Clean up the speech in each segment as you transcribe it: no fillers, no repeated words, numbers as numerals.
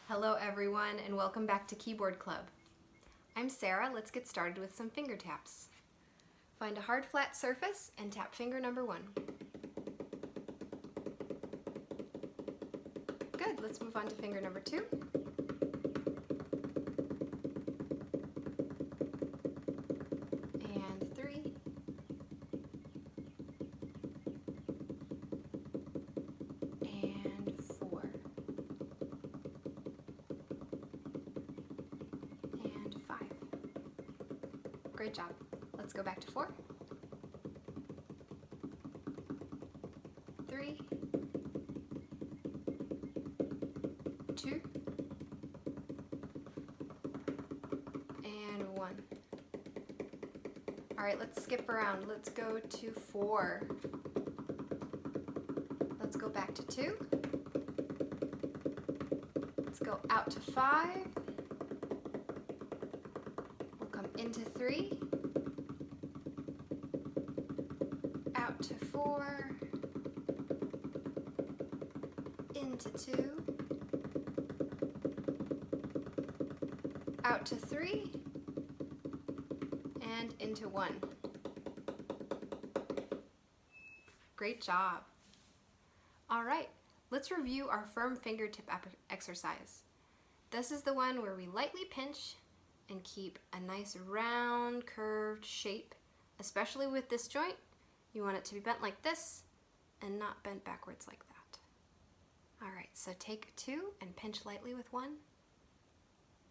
Hello everyone and welcome back to Keyboard Club. I'm Sarah. Let's get started with some finger taps. Find a hard flat surface and tap finger number 1. Good, let's move on to finger number 2. And 3. And 4. And 5. Great job. Let's go back to 4. 3. 2. And 1. Alright, let's skip around. Let's go to 4. Let's go back to 2. Let's go out to 5. We'll come into 3. Out to 4. Into 2. Out to 3. And into 1. Great job. All right, let's review our firm fingertip exercise. This is the one where we lightly pinch and keep a nice round curved shape, especially with this joint. You want it to be bent like this and not bent backwards like that. All right, so take 2 and pinch lightly with 1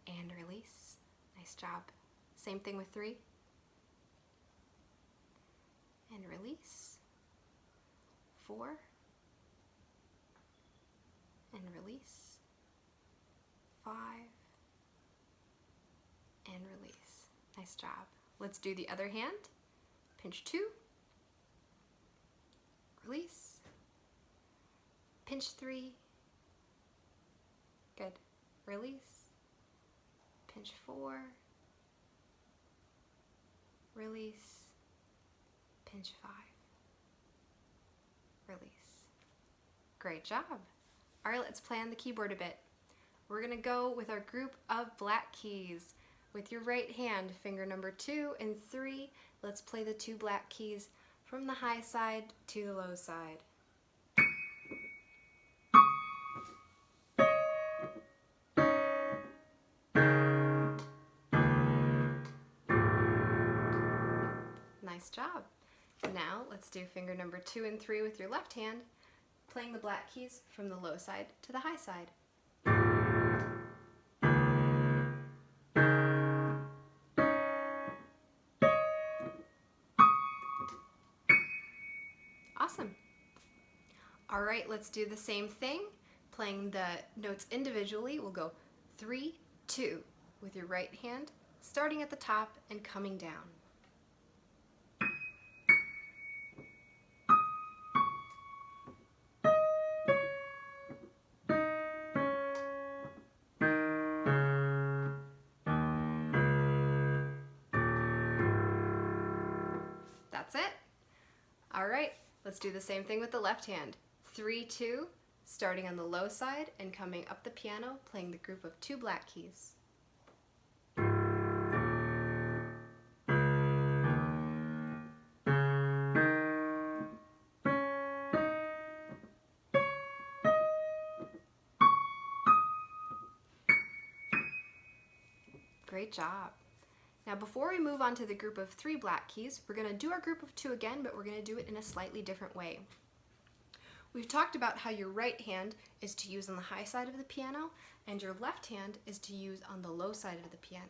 and release. Nice job. Same thing with 3. And release. 4. And release. 5. And release. Nice job. Let's do the other hand. Pinch 2. Release. Pinch 3. Good. Release. Pinch 4. Release. Pinch 5. Release. Great job. All right, let's play on the keyboard a bit. We're gonna go with our group of black keys. With your right hand, finger number 2 and 3, let's play the 2 black keys from the high side to the low side. Nice job. Now let's do finger number 2 and 3 with your left hand, playing the black keys from the low side to the high side. Awesome. All right, let's do the same thing. Playing the notes individually, we'll go 3, 2 with your right hand, starting at the top and coming down. That's it. All right, let's do the same thing with the left hand. 3, 2, starting on the low side and coming up the piano, playing the group of 2 black keys. Great job. Now before we move on to the group of 3 black keys, we're going to do our group of 2 again, but we're going to do it in a slightly different way. We've talked about how your right hand is to use on the high side of the piano and your left hand is to use on the low side of the piano.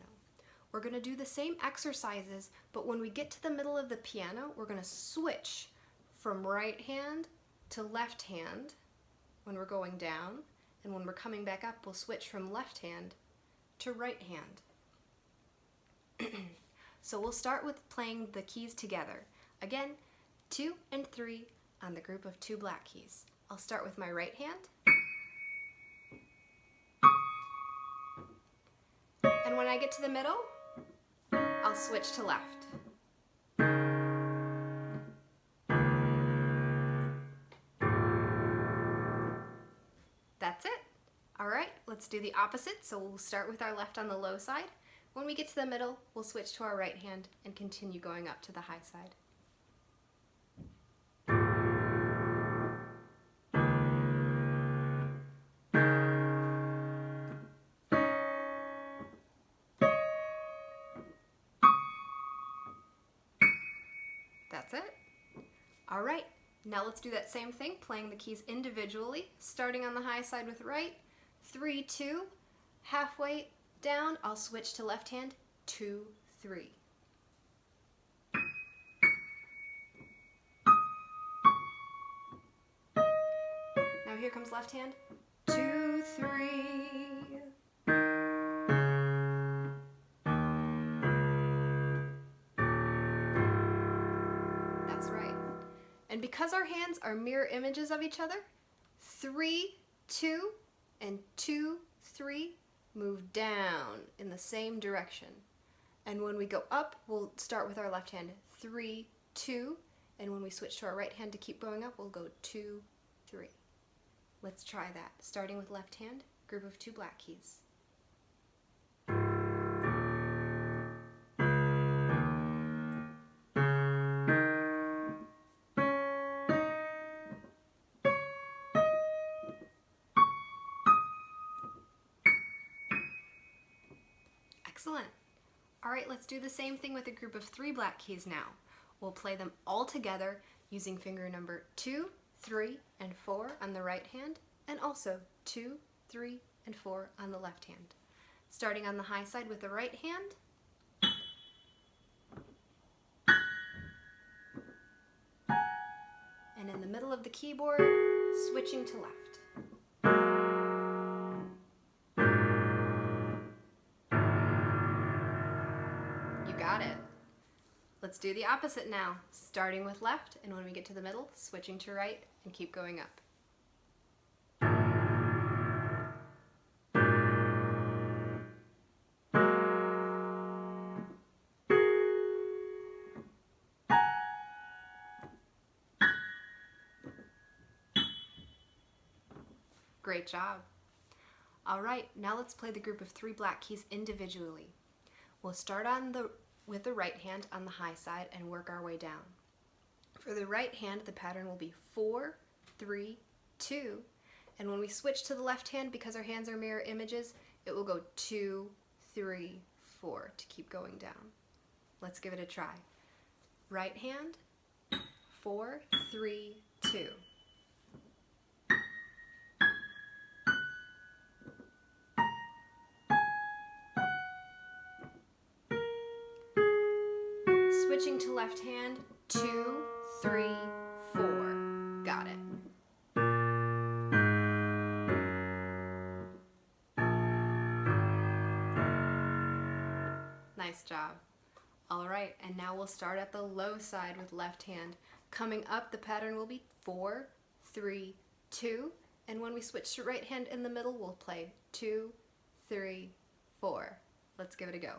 We're going to do the same exercises, but when we get to the middle of the piano, we're going to switch from right hand to left hand when we're going down, and when we're coming back up, we'll switch from left hand to right hand. So we'll start with playing the keys together. Again, 2 and 3 on the group of 2 black keys. I'll start with my right hand. And when I get to the middle, I'll switch to left. That's it. All right, let's do the opposite. So we'll start with our left on the low side. When we get to the middle, we'll switch to our right hand and continue going up to the high side. That's it. All right, now let's do that same thing, playing the keys individually, starting on the high side with right, 3, 2, halfway down, I'll switch to left hand, 2, 3. Now here comes left hand, 2, 3. That's right. And because our hands are mirror images of each other, 3, 2, and 2, 3 move down in the same direction. And when we go up, we'll start with our left hand, 3, 2, and when we switch to our right hand to keep going up, we'll go 2, 3. Let's try that, starting with left hand, group of 2 black keys. Excellent. All right, let's do the same thing with a group of 3 black keys now. We'll play them all together using finger number 2, 3, and 4 on the right hand, and also 2, 3, and 4 on the left hand. Starting on the high side with the right hand. And in the middle of the keyboard, switching to left. Got it. Let's do the opposite now, starting with left, and when we get to the middle, switching to right and keep going up. Great job. All right, now let's play the group of 3 black keys individually. We'll start with the right hand on the high side and work our way down. For the right hand, the pattern will be 4, 3, 2, and when we switch to the left hand, because our hands are mirror images, it will go 2, 3, 4 to keep going down. Let's give it a try. Right hand, 4, 3, 2. Switching to left hand, 2, 3, 4. Got it. Nice job. All right, and now we'll start at the low side with left hand. Coming up, the pattern will be 4, 3, 2, and when we switch to right hand in the middle, we'll play 2, 3, 4. Let's give it a go.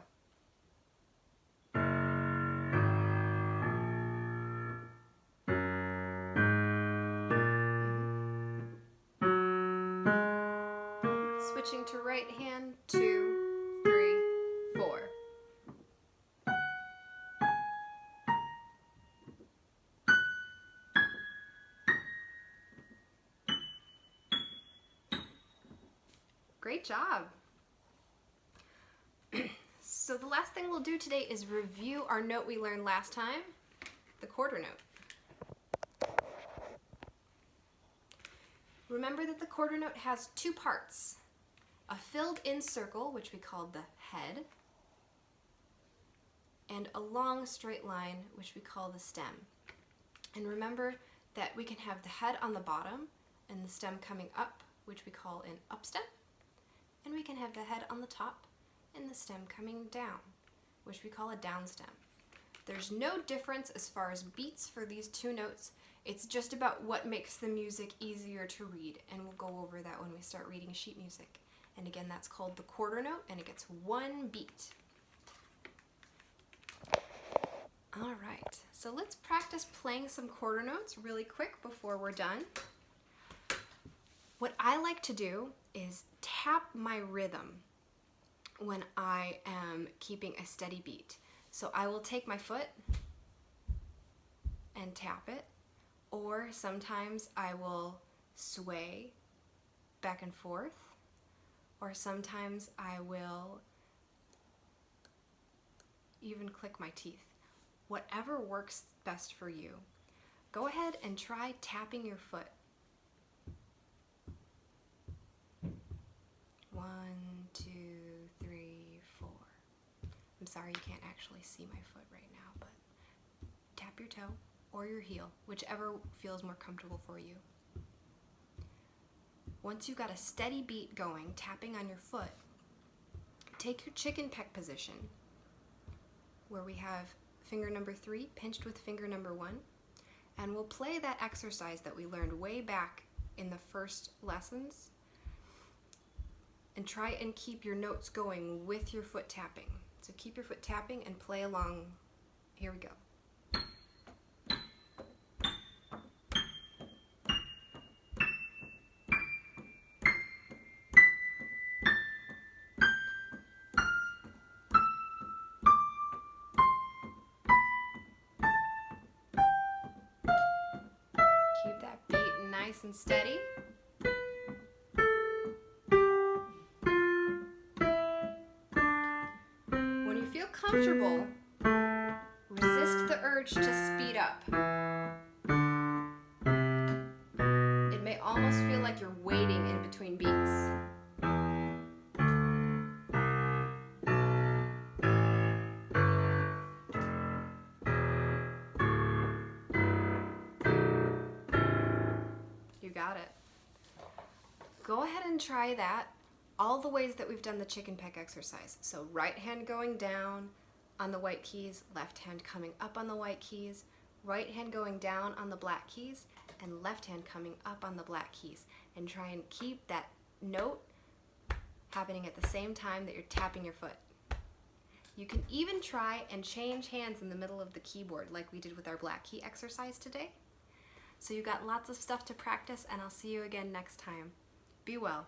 Switching to right hand, 2, 3, 4. Great job. So the last thing we'll do today is review our note we learned last time, the quarter note. Remember that the quarter note has 2 parts. A filled-in circle, which we called the head, and a long straight line, which we call the stem. And remember that we can have the head on the bottom and the stem coming up, which we call an up stem, and we can have the head on the top and the stem coming down, which we call a down stem. There's no difference as far as beats for these 2 notes. It's just about what makes the music easier to read, and we'll go over that when we start reading sheet music. And again, that's called the quarter note, and it gets 1 beat. All right, so let's practice playing some quarter notes really quick before we're done. What I like to do is tap my rhythm when I am keeping a steady beat. So I will take my foot and tap it, or sometimes I will sway back and forth, or sometimes I will even click my teeth. Whatever works best for you. Go ahead and try tapping your foot. 1, 2, 3, 4. I'm sorry you can't actually see my foot right now, but tap your toe or your heel, whichever feels more comfortable for you. Once you've got a steady beat going, tapping on your foot, take your chicken peck position, where we have finger number 3 pinched with finger number 1, and we'll play that exercise that we learned way back in the first lessons, and try and keep your notes going with your foot tapping. So keep your foot tapping and play along. Here we go. Keep that beat nice and steady. When you feel comfortable, resist the urge to speed up. It may almost feel like you're waiting in between beats. You got it. Go ahead and try that all the ways that we've done the chicken peck exercise. So right hand going down on the white keys, left hand coming up on the white keys, right hand going down on the black keys, and left hand coming up on the black keys. And try and keep that note happening at the same time that you're tapping your foot. You can even try and change hands in the middle of the keyboard like we did with our black key exercise today. So you've got lots of stuff to practice, and I'll see you again next time. Be well.